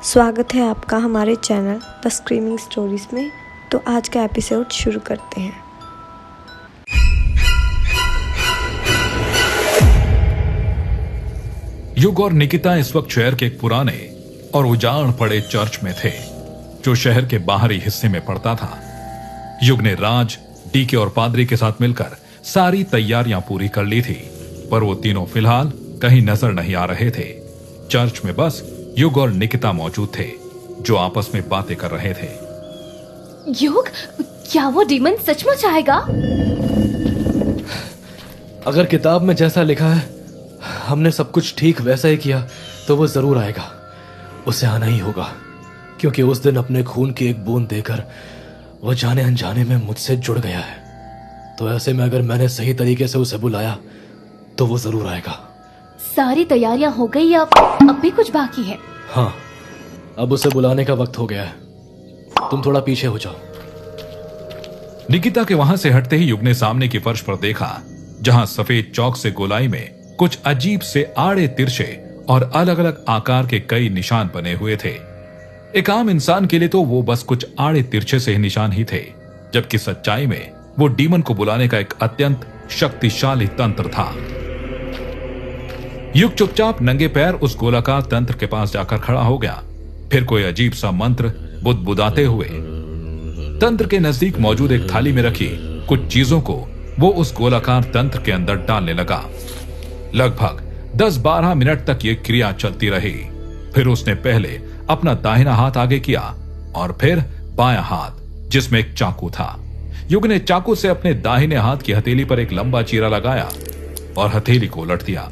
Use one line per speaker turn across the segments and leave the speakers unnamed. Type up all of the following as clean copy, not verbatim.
स्वागत है आपका हमारे चैनल द स्क्रीमिंग स्टोरीज में। तो आज का एपिसोड शुरू करते हैं।
युग और निकिता इस वक्त शहर के एक पुराने और उजाड़ पड़े चर्च में थे, जो शहर के बाहरी हिस्से में पड़ता था। युग ने राज, डीके और पादरी के साथ मिलकर सारी तैयारियां पूरी कर ली थी, पर वो तीनों फिलहाल कहीं नजर नहीं आ रहे थे। चर्च में बस युग और निकिता मौजूद थे, जो आपस में बातें कर रहे थे।
युग, क्या वो डीमन सचमुच आएगा?
अगर किताब में जैसा लिखा है, हमने सब कुछ ठीक वैसा ही किया, तो वो जरूर आएगा। उसे आना ही होगा, क्योंकि उस दिन अपने खून की एक बूंद देकर वो जाने अनजाने में मुझसे जुड़ गया है। तो ऐसे में अगर मैंने सही तरीके से उसे बुलाया तो वो जरूर आएगा।
सारी तैयारियां हो गई, अब भी कुछ बाकी है।
हाँ, अब उसे बुलाने का वक्त हो गया है। तुम थोड़ा पीछे हो जाओ।
निकिता के वहां से हटते ही युग ने सामने की फर्श पर देखा, जहां सफेद चौक से गोलाई में कुछ अजीब से आड़े तिरछे और अलग अलग आकार के कई निशान बने हुए थे। एक आम इंसान के लिए तो वो बस कुछ आड़े तिरछे से ही निशान ही थे, जबकि सच्चाई में वो डीमन को बुलाने का एक अत्यंत शक्तिशाली तंत्र था। युग चुपचाप नंगे पैर उस गोलाकार तंत्र के पास जाकर खड़ा हो गया। फिर कोई अजीब सा मंत्र बुदबुदाते हुए तंत्र के नजदीक मौजूद एक थाली में रखी कुछ चीजों को वो उस गोलाकार तंत्र के अंदर डालने लगा। लगभग 10-12 मिनट तक ये क्रिया चलती रही। फिर उसने पहले अपना दाहिना हाथ आगे किया और फिर बायां हाथ, जिसमें एक चाकू था। युग ने चाकू से अपने दाहिने हाथ की हथेली पर एक लंबा चीरा लगाया और हथेली को उलट दिया,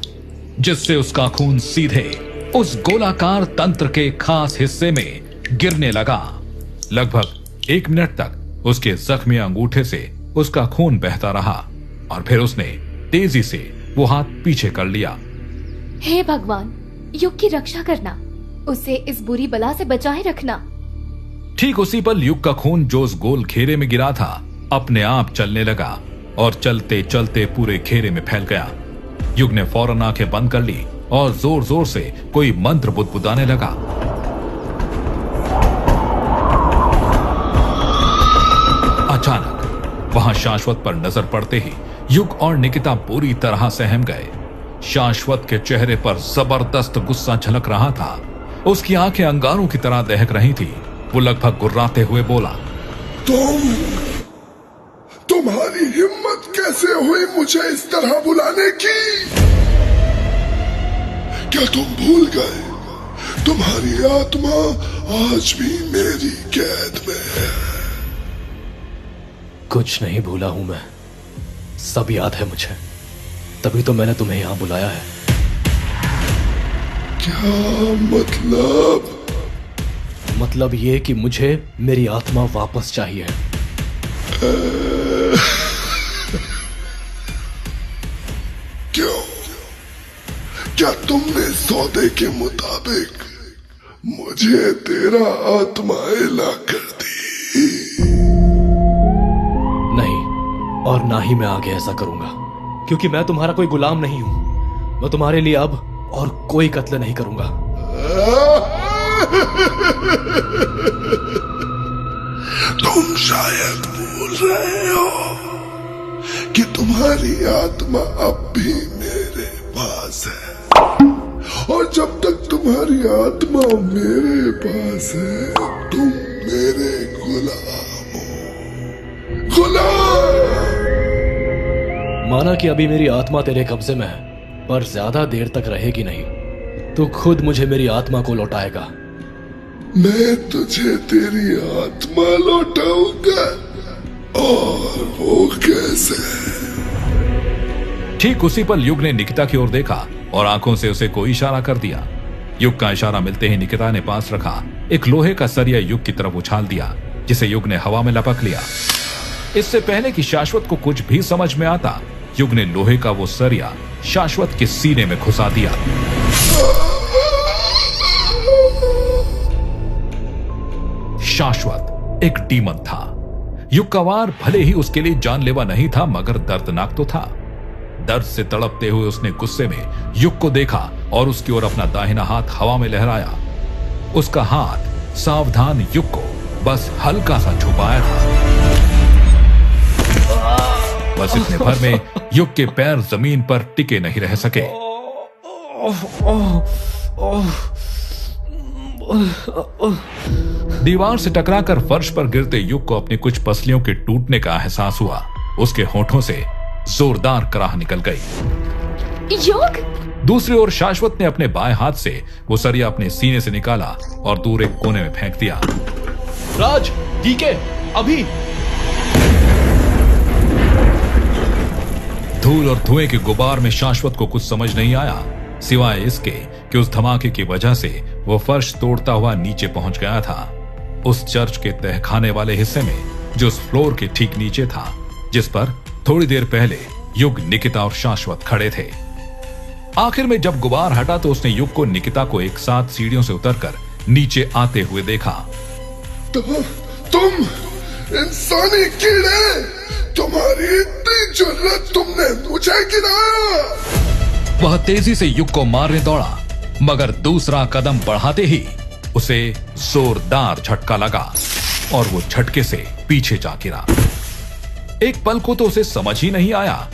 जिससे उसका खून सीधे उस गोलाकार तंत्र के खास हिस्से में गिरने लगा। लगभग 1 मिनट तक उसके जख्मी अंगूठे से उसका खून बहता रहा और फिर उसने तेजी से वो हाथ पीछे कर लिया।
हे भगवान, युग की रक्षा करना, उसे इस बुरी बला से बचाए रखना।
ठीक उसी पल युग का खून जो उस गोल घेरे में गिरा था, अपने आप चलने लगा और चलते चलते पूरे घेरे में फैल गया। युग ने फौरन आंखें बंद कर ली और जोर जोर से कोई मंत्र बुदबुदाने लगा। अचानक वहां शाश्वत पर नजर पड़ते ही युग और निकिता पूरी तरह सहम गए। शाश्वत के चेहरे पर जबरदस्त गुस्सा झलक रहा था। उसकी आंखें अंगारों की तरह दहक रही थी। वो लगभग गुर्राते हुए बोला,
तुम्हारी हिम्मत कैसे हुई मुझे इस तरह बुलाने की? क्या तुम भूल गए? तुम्हारी आत्मा आज भी मेरी कैद में है।
कुछ नहीं भूला हूं मैं, सब याद है मुझे। तभी तो मैंने तुम्हें यहां बुलाया है।
क्या
मतलब ये कि मुझे मेरी आत्मा वापस चाहिए।
क्यों? क्या तुमने सौदे के मुताबिक मुझे तेरा आत्मा ला कर दी?
नहीं, और ना ही मैं आगे ऐसा करूंगा, क्योंकि मैं तुम्हारा कोई गुलाम नहीं हूं। मैं तुम्हारे लिए अब और कोई कत्ल नहीं करूंगा।
तुम शायद भूल रहे हो कि तुम्हारी आत्मा अब भी मेरे पास है, और जब तक तुम्हारी आत्मा मेरे पास है, तुम मेरे गुलाम हो। गुलाम!
माना कि अभी मेरी आत्मा तेरे कब्जे में है, पर ज्यादा देर तक रहेगी नहीं। तू खुद मुझे मेरी आत्मा को लौटाएगा।
मैं तुझे तेरी आत्मा लौटाऊंगा, और वो कैसे?
ठीक उसी पल युग ने निकिता की ओर देखा और आंखों से उसे कोई इशारा कर दिया। युग का इशारा मिलते ही निकिता ने पास रखा एक लोहे का सरिया युग की तरफ उछाल दिया, जिसे युग ने हवा में लपक लिया। इससे पहले कि शाश्वत को कुछ भी समझ में आता, युग ने लोहे का वो सरिया शाश्वत के सीने में घुसा दिया। शाश्वत एक डीमन था। युग का वार भले ही उसके लिए जानलेवा नहीं था, मगर दर्दनाक तो था। दर्द से तड़पते हुए उसने गुस्से में युग को देखा और उसकी ओर अपना दाहिना हाथ हवा में लहराया। उसका हाथ सावधान युग को बस हल्का सा छुपाया था। बस इतने भर में युग के पैर जमीन पर टिके नहीं रह सके। दीवार से टकराकर फर्श पर गिरते युग को अपनी कुछ पसलियों के टूटने का एहसास हुआ। उसके होठों से जोरदार कराह निकल गई।
युग!
दूसरी ओर शाश्वत ने अपने बाएं हाथ से वो सरिया अपने सीने से निकाला और दूर एक कोने में फेंक दिया।
राज, डीके, अभी!
धूल और धुएं के गुबार में शाश्वत को कुछ समझ नहीं आया, सिवाय इसके कि उस धमाके की वजह से वो फर्श तोड़ता हुआ नीचे पहुंच गया था, उस चर्च के तहखाने वाले हिस्से में जो उस फ्लोर के ठीक नीचे था, जिस पर थोड़ी देर पहले युग, निकिता और शाश्वत खड़े थे। आखिर में जब गुबार हटा तो उसने युग को, निकिता को एक साथ सीढ़ियों से उतरकर नीचे आते हुए देखा।
तुम इंसानी कीड़े, तुम्हारी इतनी जरूरत, तुमने मुझे गिराया।
वह तेजी से युग को मारने दौड़ा, मगर दूसरा कदम बढ़ाते ही उसे जोरदार झटका लगा और वो झटके से पीछे जा गिरा। एक पल को तो उसे समझ ही नहीं आया,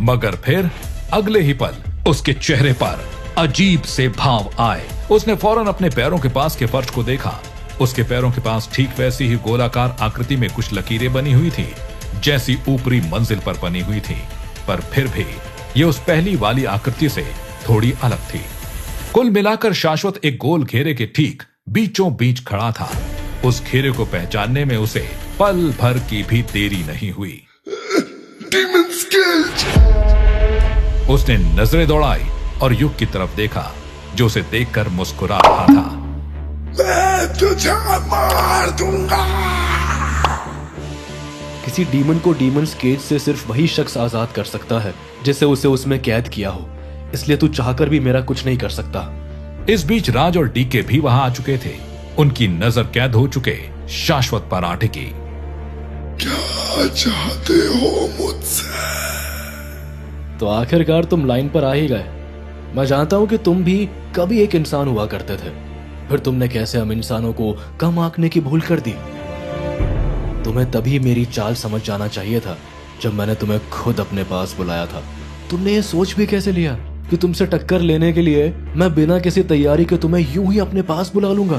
मगर फिर अगले ही पल उसके चेहरे पर अजीब से भाव आए। उसने फौरन अपने पैरों के पास के फर्श को देखा। उसके पैरों के पास ठीक वैसी ही गोलाकार आकृति में कुछ लकीरें बनी हुई थी, जैसी ऊपरी मंजिल पर बनी हुई थी, पर फिर भी ये उस पहली वाली आकृति से थोड़ी अलग थी। कुल मिलाकर शाश्वत एक गोल घेरे के ठीक बीचों बीच खड़ा था। उस घेरे को पहचानने में उसे पल भर की भी देरी नहीं हुई।
Demon's Cage!
उसने नजरें दौड़ाई और युग की तरफ देखा, जो उसे देखकर मुस्कुरा रहा था।
मैं तुझे मार दूंगा।
किसी डीमन को डीमन्स केज से सिर्फ वही शख्स आजाद कर सकता है जिसे उसे उसमें कैद किया हो, इसलिए तू चाहकर भी मेरा कुछ नहीं कर सकता।
इस बीच राज और डीके भी वहां आ चुके थे। उनकी नजर कैद हो चुके शाश्वत पर आ टिकी।
क्या चाहते हो मुझसे?
तो आखिरकार तुम लाइन पर आ ही गए। मैं जानता हूं कि तुम भी कभी एक इंसान हुआ करते थे, फिर तुमने कैसे हम इंसानों को कम आंकने की भूल कर दी। तुम्हें तभी मेरी चाल समझ जाना चाहिए था जब मैंने तुम्हें खुद अपने पास बुलाया था। तुमने ये सोच भी कैसे लिया कि तुमसे टक्कर लेने के लिए मैं बिना किसी तैयारी के तुम्हें यूं ही अपने पास बुला लूंगा।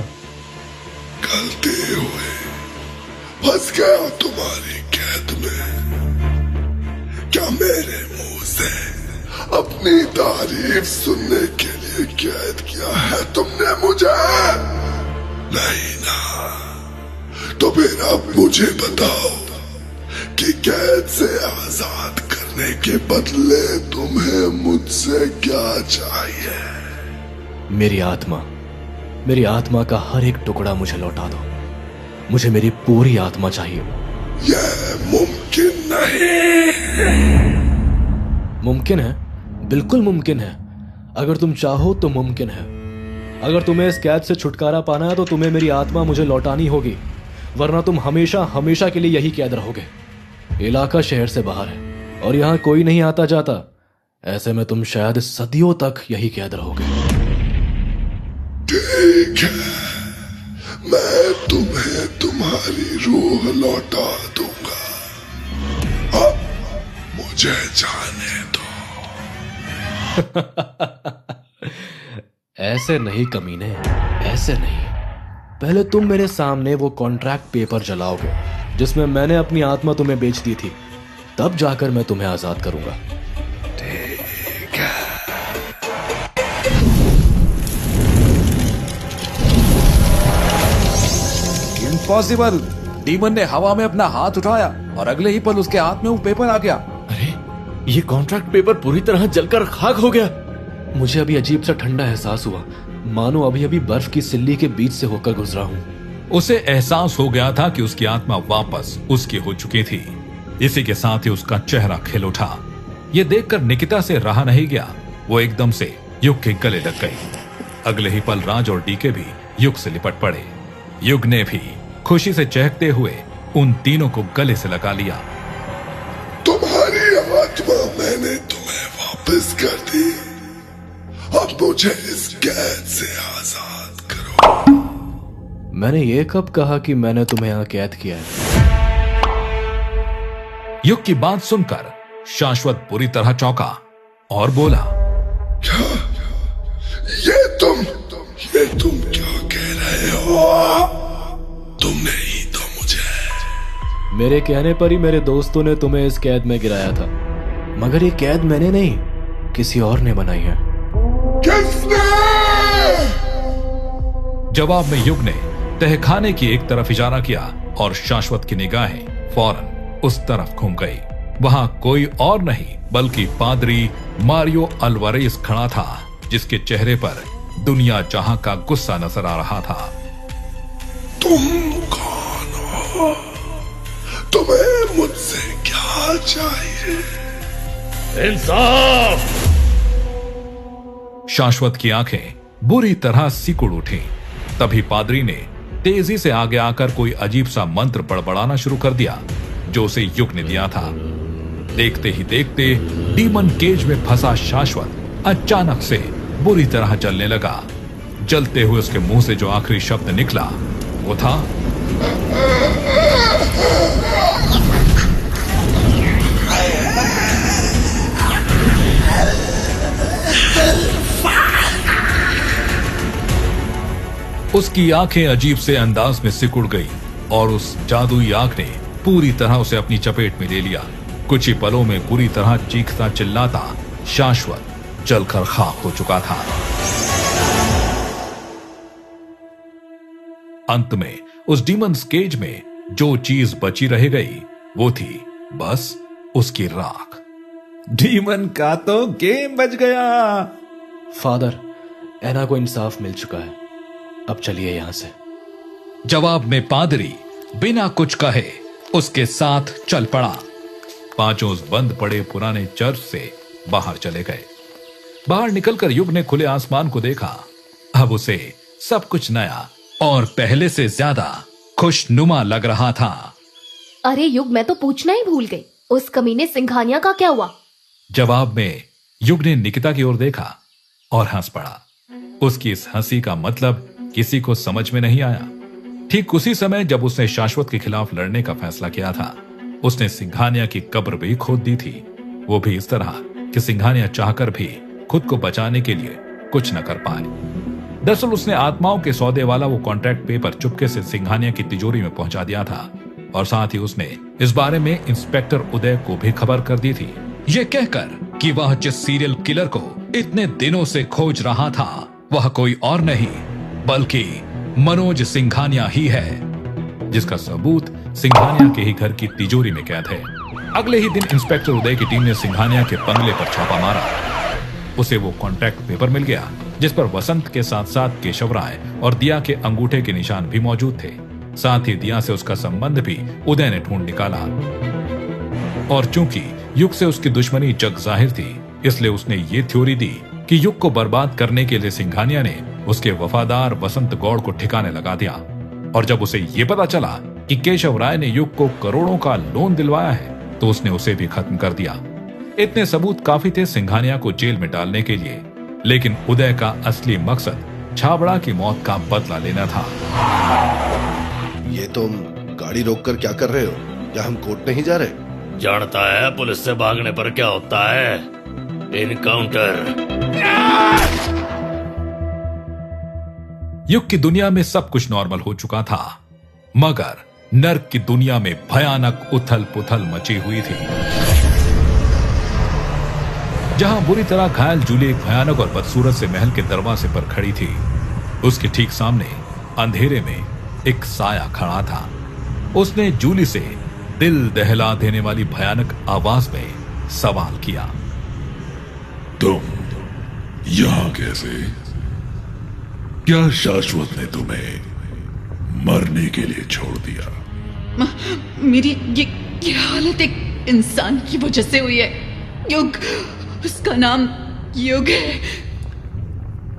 गलती हुई, फंस गया तुम्हारी कैद में। क्या मेरे मुंह से अपनी तारीफ सुनने के लिए कैद किया है तुमने मुझे? नहीं ना। तो फिर अब मुझे बताओ कि कैद से आजाद करने के बदले तुम्हें मुझसे क्या चाहिए?
मेरी आत्मा का हर एक टुकड़ा मुझे लौटा दो। मुझे मेरी पूरी आत्मा चाहिए।
यह मुमकिन नहीं।
मुमकिन है, बिल्कुल मुमकिन है। अगर तुम चाहो तो मुमकिन है। अगर तुम्हें इस कैद से छुटकारा पाना है तो तुम्हें मेरी आत्मा मुझे लौटानी होगी, वरना तुम हमेशा हमेशा के लिए यही कैद रहोगे। इलाका शहर से बाहर है और यहाँ कोई नहीं आता जाता, ऐसे में तुम शायद सदियों तक यही कैद रहोगे।
ठीक है, मैं तुम्हें तुम्हारी रूह लौटा दूंगा। अब मुझे जाने दो।
ऐसे नहीं कमीने, ऐसे नहीं। पहले तुम मेरे सामने वो कॉन्ट्रैक्ट पेपर जलाओगे जिसमें मैंने अपनी आत्मा तुम्हें बेच दी थी, तब जाकर मैं तुम्हें आजाद करूंगा।
ठीक है।
इम्पॉसिबल। डीमन ने हवा में अपना हाथ उठाया और अगले ही पल उसके हाथ में वो पेपर आ गया।
अरे, ये कॉन्ट्रैक्ट पेपर पूरी तरह जलकर खाक हो गया। मुझे अभी अजीब सा ठंडा एहसास हुआ, मानो अभी अभी बर्फ की सिल्ली के बीच से होकर गुजरा हूं।
उसे एहसास हो गया था कि उसकी आत्मा वापस उसकी हो चुकी थी। इसी के साथ ही उसका चेहरा खिल उठा। ये देखकर निकिता से रहा नहीं गया, वो एकदम से युग के गले लग गई। अगले ही पल राज और डीके भी युग से लिपट पड़े। युग ने भी खुशी से चहकते हुए उन तीनों को गले से लगा लिया।
तुम्हारी आत्मा मैंने तुम्हें वापस कर दी। अब मुझे इस कैद से आजाद करो।
मैंने ये कब कहा कि मैंने तुम्हें यहाँ कैद किया है?
युग की बात सुनकर शाश्वत बुरी तरह चौंका और बोला,
क्या ये तुम क्या कह रहे हो? तुमने ही तो मुझे।
मेरे कहने पर ही मेरे दोस्तों ने तुम्हें इस कैद में गिराया था, मगर ये कैद मैंने नहीं, किसी और ने बनाई है।
किसने?
जवाब में युग ने तहखाने की एक तरफ इशारा किया और शाश्वत की निगाहें फौरन उस तरफ घूम गई। वहां कोई और नहीं बल्कि पादरी मारियो अल्वारेस खड़ा था, जिसके चेहरे पर दुनिया जहां का गुस्सा नजर आ रहा था।
तुम कौन हो? तुम्हें मुझसे क्या चाहिए?
इंसाफ!
शाश्वत की आंखें बुरी तरह सिकुड़ उठी। तभी पादरी ने तेजी से आगे आकर कोई अजीब सा मंत्र बड़बड़ाना शुरू कर दिया, जो उसे युग ने दिया था। देखते ही देखते डीमन केज में फंसा शाश्वत अचानक से बुरी तरह जलने लगा। जलते हुए उसके मुंह से जो आखिरी शब्द निकला वो था, उसकी आंखें अजीब से अंदाज में सिकुड़ गई और उस जादुई आंख ने पूरी तरह उसे अपनी चपेट में ले लिया। कुछ ही पलों में पूरी तरह चीखता चिल्लाता शाश्वत जलकर खाक हो चुका था। अंत में उस डीमन्स केज में जो चीज बची रह गई वो थी बस उसकी राख।
डीमन का तो गेम बच गया।
फादर, एना को इंसाफ मिल चुका है, अब चलिए यहां से।
जवाब में पादरी बिना कुछ कहे उसके साथ चल पड़ा। पांचों उस बंद पड़े पुराने चर्च से बाहर चले गए। बाहर निकलकर युग ने खुले आसमान को देखा। अब उसे सब कुछ नया और पहले से ज्यादा खुशनुमा लग रहा था।
अरे युग, मैं तो पूछना ही भूल गई, उस कमीने सिंघानिया का क्या हुआ?
जवाब में युग ने निकिता की ओर देखा और हंस पड़ा। उसकी इस हंसी का मतलब किसी को समझ में नहीं आया। ठीक उसी समय जब उसने शाश्वत के खिलाफ लड़ने का फैसला किया था, उसने सिंघानिया की कब्र भी खोद दी थी। वो भी इस तरह कि सिंघानिया चाहकर भी खुद को बचाने के लिए कुछ न कर पाए। दरअसल उसने आत्माओं के सौदे वाला वो कॉन्ट्रैक्ट पेपर चुपके से सिंघानिया की तिजोरी में पहुंचा दिया था और साथ ही उसने इस बारे में इंस्पेक्टर उदय को भी खबर कर दी थी, ये कहकर कि वह जिस सीरियल किलर को इतने दिनों से खोज रहा था वह कोई और नहीं बल्कि मनोज सिंघानिया ही है, जिसका सबूत सिंघानिया के ही घर की तिजोरी में कैद है। अगले ही दिन इंस्पेक्टर उदय की टीम ने सिंघानिया के बंगले पर छापा मारा। उसे वो कॉन्ट्रैक्ट पेपर मिल गया जिस पर वसंत के साथ साथ केशव राय और दिया के अंगूठे के निशान भी मौजूद थे। साथ ही दिया से उसका संबंध भी उदय ने ढूंढ निकाला और चूंकि युग से उसकी दुश्मनी जग जाहिर थी, इसलिए उसने ये थ्योरी दी कि युग को बर्बाद करने के लिए सिंघानिया ने उसके वफादार वसंत गौड़ को ठिकाने लगा दिया। और जब उसे ये पता चला कि केशव राय ने युग को करोड़ों का लोन दिलवाया है तो उसने उसे भी खत्म कर दिया। इतने सबूत काफी थे सिंघानिया को जेल में डालने के लिए, लेकिन उदय का असली मकसद छाबड़ा की मौत का बदला लेना था।
ये तुम गाड़ी रोककर क्या कर रहे हो? क्या हम कोर्ट नहीं जा रहे?
जानता है पुलिस से भागने पर क्या होता है? इनकाउंटर।
युग की दुनिया में सब कुछ नॉर्मल हो चुका था, मगर नर्क की दुनिया में भयानक उथल पुथल मची हुई थी। जहां बुरी तरह घायल जूली एक भयानक और बदसूरत से महल के दरवाजे पर खड़ी थी, उसके ठीक सामने अंधेरे में एक साया खड़ा था। उसने जूली से दिल दहला देने वाली भयानक आवाज में सवाल किया,
तुम यहां कैसे? क्या शाश्वत ने तुम्हें मरने के लिए छोड़ दिया?
मेरी ये हालत एक इंसान की वजह से हुई है। युग, उसका नाम युग है।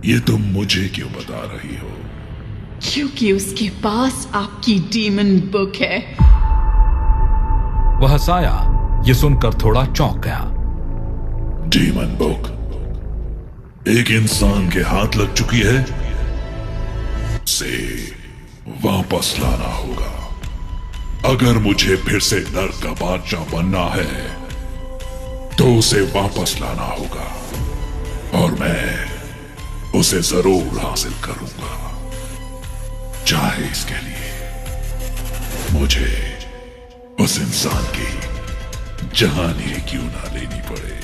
ये तुम मुझे क्यों बता रही हो?
क्योंकि उसके पास आपकी डीमन बुक है।
वह साया ये सुनकर थोड़ा चौंक गया।
डीमन बुक एक इंसान के हाथ लग चुकी है? वापस लाना होगा। अगर मुझे फिर से नर्क का बादशाह बनना है तो उसे वापस लाना होगा और मैं उसे जरूर हासिल करूंगा, चाहे इसके लिए मुझे उस इंसान की जान ही क्यों ना लेनी पड़े।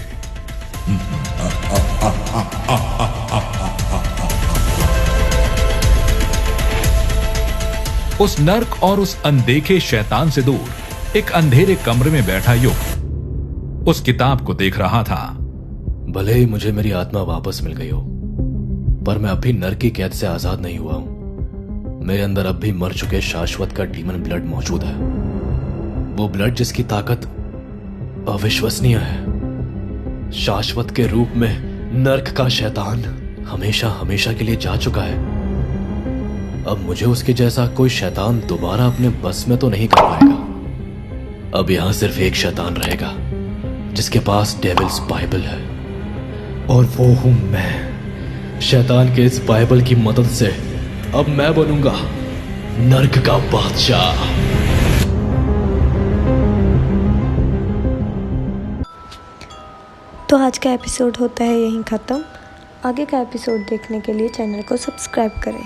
उस नर्क और उस अनदेखे शैतान से दूर एक अंधेरे कमरे में बैठा युग उस किताब को देख रहा था।
भले ही मुझे मेरी आत्मा वापस मिल गई हो, पर मैं अब भी नर्क की कैद से आजाद नहीं हुआ हूं। मेरे अंदर अब भी मर चुके शाश्वत का डीमन ब्लड मौजूद है, वो ब्लड जिसकी ताकत अविश्वसनीय है। शाश्वत के रूप में नर्क का शैतान हमेशा हमेशा के लिए जा चुका है। अब मुझे उसके जैसा कोई शैतान दोबारा अपने बस में तो नहीं कर पाएगा। अब यहां सिर्फ एक शैतान रहेगा जिसके पास डेविल्स बाइबल है, और वो हूं मैं। शैतान के इस बाइबल की मदद से अब मैं बनूंगा नर्क का बादशाह।
तो आज का एपिसोड होता है यहीं ख़त्म। आगे का एपिसोड देखने के लिए चैनल को सब्सक्राइब करें।